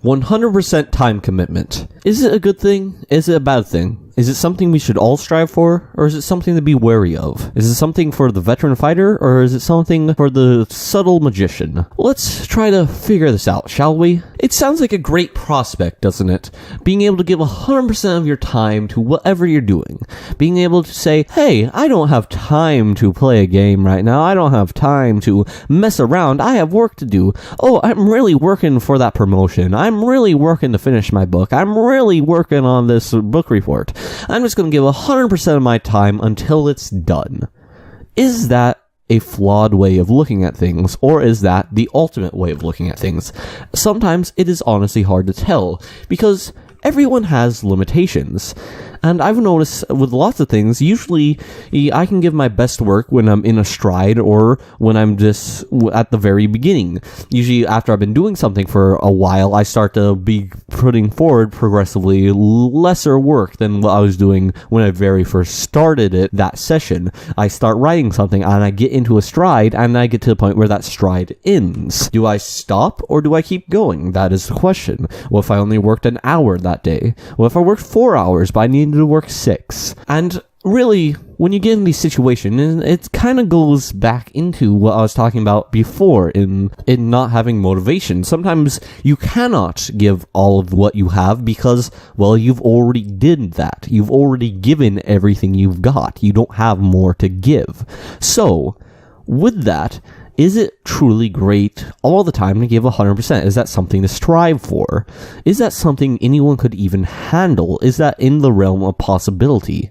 100% time commitment. Is it a good thing? Is it a bad thing? Is it something we should all strive for, or is it something to be wary of? Is it something for the veteran fighter, or is it something for the subtle magician? Let's try to figure this out, shall we? It sounds like a great prospect, doesn't it? Being able to give 100% of your time to whatever you're doing. Being able to say, hey, I don't have time to play a game right now. I don't have time to mess around. I have work to do. Oh, I'm really working for that promotion. I'm really working to finish my book. I'm really working on this book report. I'm just going to give 100% of my time until it's done. Is that a flawed way of looking at things, or is that the ultimate way of looking at things? Sometimes it is honestly hard to tell, because everyone has limitations. And I've noticed with lots of things, usually I can give my best work when I'm in a stride or when I'm just at the very beginning. Usually after I've been doing something for a while, I start to be putting forward progressively lesser work than what I was doing when I very first started that session. I start writing something and I get into a stride and I get to the point where that stride ends. Do I stop or do I keep going? That is the question. What if I only worked an hour that day? What if I worked 4 hours but I needed to work 6? And really, when you get in these situations, it kind of goes back into what I was talking about before in not having motivation. Sometimes you cannot give all of what you have because, well, you've already did that. You've already given everything you've got. You don't have more to give. So, with that, is it truly great all the time to give 100%? Is that something to strive for? Is that something anyone could even handle? Is that in the realm of possibility?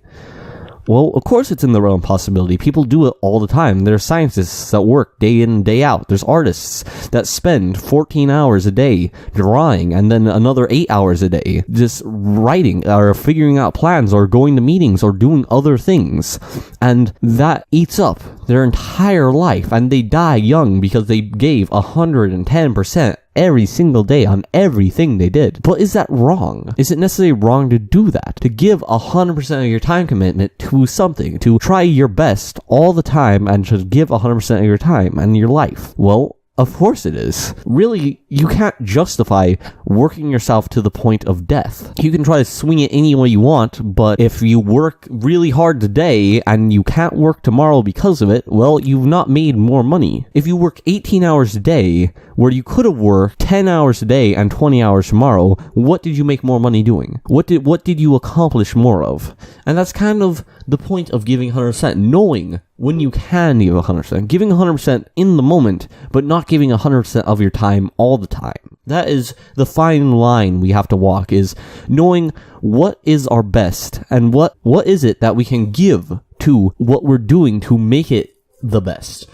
Well, of course it's in the realm of possibility. People do it all the time. There are scientists that work day in and day out. There's artists that spend 14 hours a day drawing and then another 8 hours a day just writing or figuring out plans or going to meetings or doing other things. And that eats up their entire life and they die young because they gave 110% every single day on everything they did. But is that wrong? Is it necessarily wrong to do that? To give 100% of your time commitment to something, to try your best all the time and to give 100% of your time and your life? Well, of course it is. Really, you can't justify working yourself to the point of death. You can try to swing it any way you want, but if you work really hard today and you can't work tomorrow because of it, well, you've not made more money. If you work 18 hours a day, where you could have worked 10 hours a day and 20 hours tomorrow, what did you make more money doing? What did you accomplish more of? And that's kind of the point of giving 100%, knowing when you can give 100%, giving 100% in the moment, but not giving 100% of your time all the time. That is the fine line we have to walk, is knowing what is our best and what is it that we can give to what we're doing to make it the best.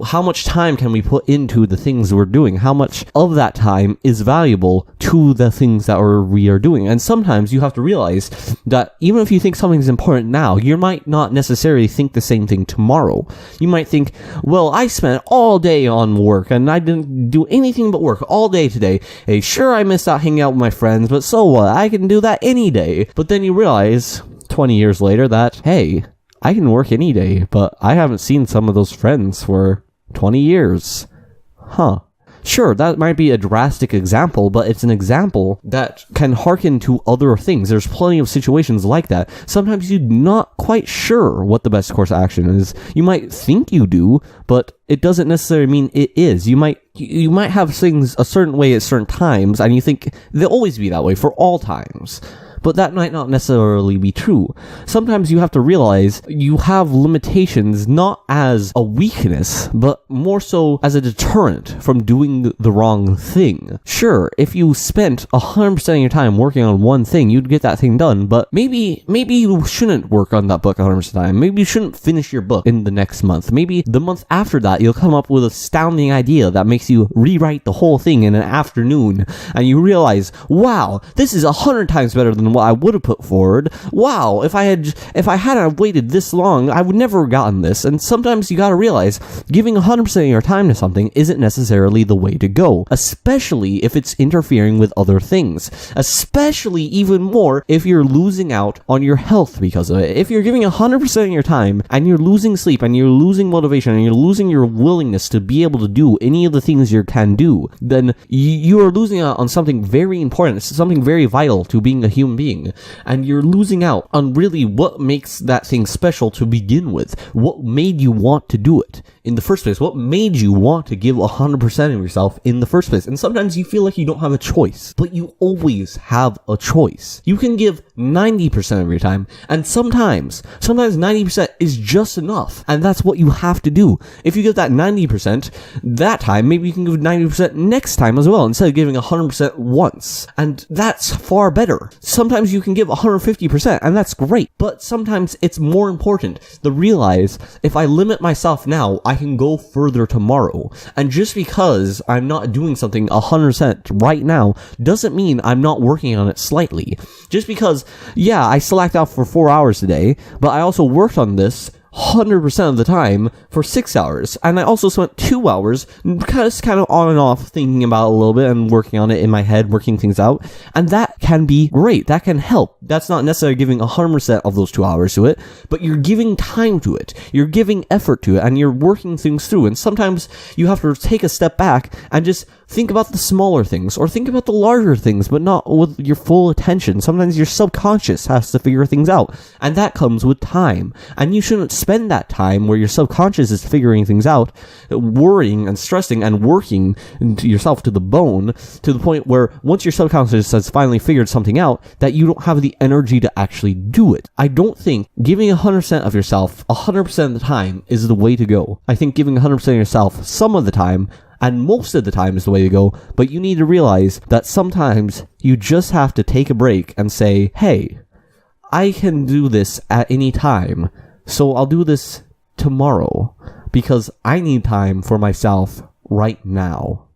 How much time can we put into the things we're doing? How much of that time is valuable to the things that we are doing? And sometimes you have to realize that even if you think something's important now, you might not necessarily think the same thing tomorrow. You might think, well, I spent all day on work and I didn't do anything but work all day today. Hey, sure, I missed out hanging out with my friends, but so what? I can do that any day. But then you realize 20 years later that, hey, I can work any day, but I haven't seen some of those friends for 20 years. Huh. Sure, that might be a drastic example, but it's an example that can hearken to other things. There's plenty of situations like that. Sometimes you're not quite sure what the best course of action is. You might think you do, but it doesn't necessarily mean it is. You might have things a certain way at certain times, and you think they'll always be that way for all times. But that might not necessarily be true. Sometimes you have to realize you have limitations not as a weakness, but more so as a deterrent from doing the wrong thing. Sure, if you spent 100% of your time working on one thing, you'd get that thing done, but maybe you shouldn't work on that book 100% of the time. Maybe you shouldn't finish your book in the next month. Maybe the month after that, you'll come up with an astounding idea that makes you rewrite the whole thing in an afternoon, and you realize, wow, this is 100 times better than what I would have put forward. Wow, if I hadn't waited this long, I would never have gotten this. And sometimes you gotta realize, giving 100% of your time to something isn't necessarily the way to go, especially if it's interfering with other things, especially even more if you're losing out on your health because of it. If you're giving 100% of your time and you're losing sleep and you're losing motivation and you're losing your willingness to be able to do any of the things you can do, then you are losing out on something very important, something very vital to being a human being, and you're losing out on really what makes that thing special to begin with. What made you want to do it in the first place? What made you want to give 100% of yourself in the first place? And sometimes you feel like you don't have a choice, but you always have a choice. You can give 90% of your time, and sometimes 90% is just enough, and that's what you have to do. If you give that 90% that time, maybe you can give 90% next time as well, instead of giving 100% once, and that's far better. Sometimes you can give 150%, and that's great, but sometimes it's more important to realize, if I limit myself now, I can go further tomorrow. And just because I'm not doing something 100% right now doesn't mean I'm not working on it slightly. Just because, yeah, I slacked out for 4 hours today, but I also worked on this 100% of the time for 6 hours, and I also spent 2 hours kind of on and off thinking about it a little bit and working on it in my head, working things out, and that can be great. That can help. That's not necessarily giving 100% of those 2 hours to it, but you're giving time to it, you're giving effort to it, and you're working things through. And sometimes you have to take a step back and just think about the smaller things, or think about the larger things, but not with your full attention. Sometimes your subconscious has to figure things out, and that comes with time. And you shouldn't spend that time where your subconscious is figuring things out, worrying and stressing and working yourself to the bone, to the point where once your subconscious has finally figured something out, that you don't have the energy to actually do it. I don't think giving 100% of yourself 100% of the time is the way to go. I think giving 100% of yourself some of the time and most of the time is the way to go, but you need to realize that sometimes you just have to take a break and say, hey, I can do this at any time, so I'll do this tomorrow, because I need time for myself right now.